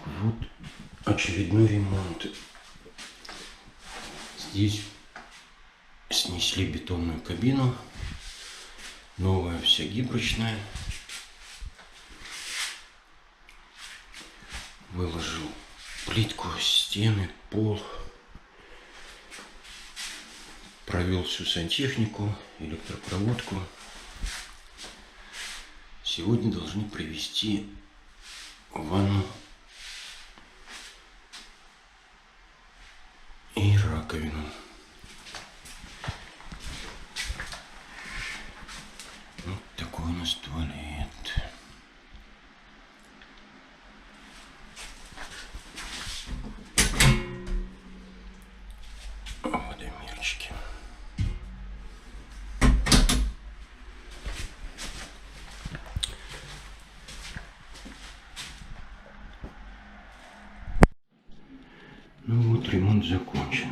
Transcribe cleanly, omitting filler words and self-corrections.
Вот очередной ремонт. Здесь снесли бетонную кабину. Новая вся гиброчная. Выложил плитку, стены, пол. Провел всю сантехнику, электропроводку. Сегодня должны привезти ванну и раковину. Вот такой у нас туалет. Водомерчики. Ну вот, ремонт закончен.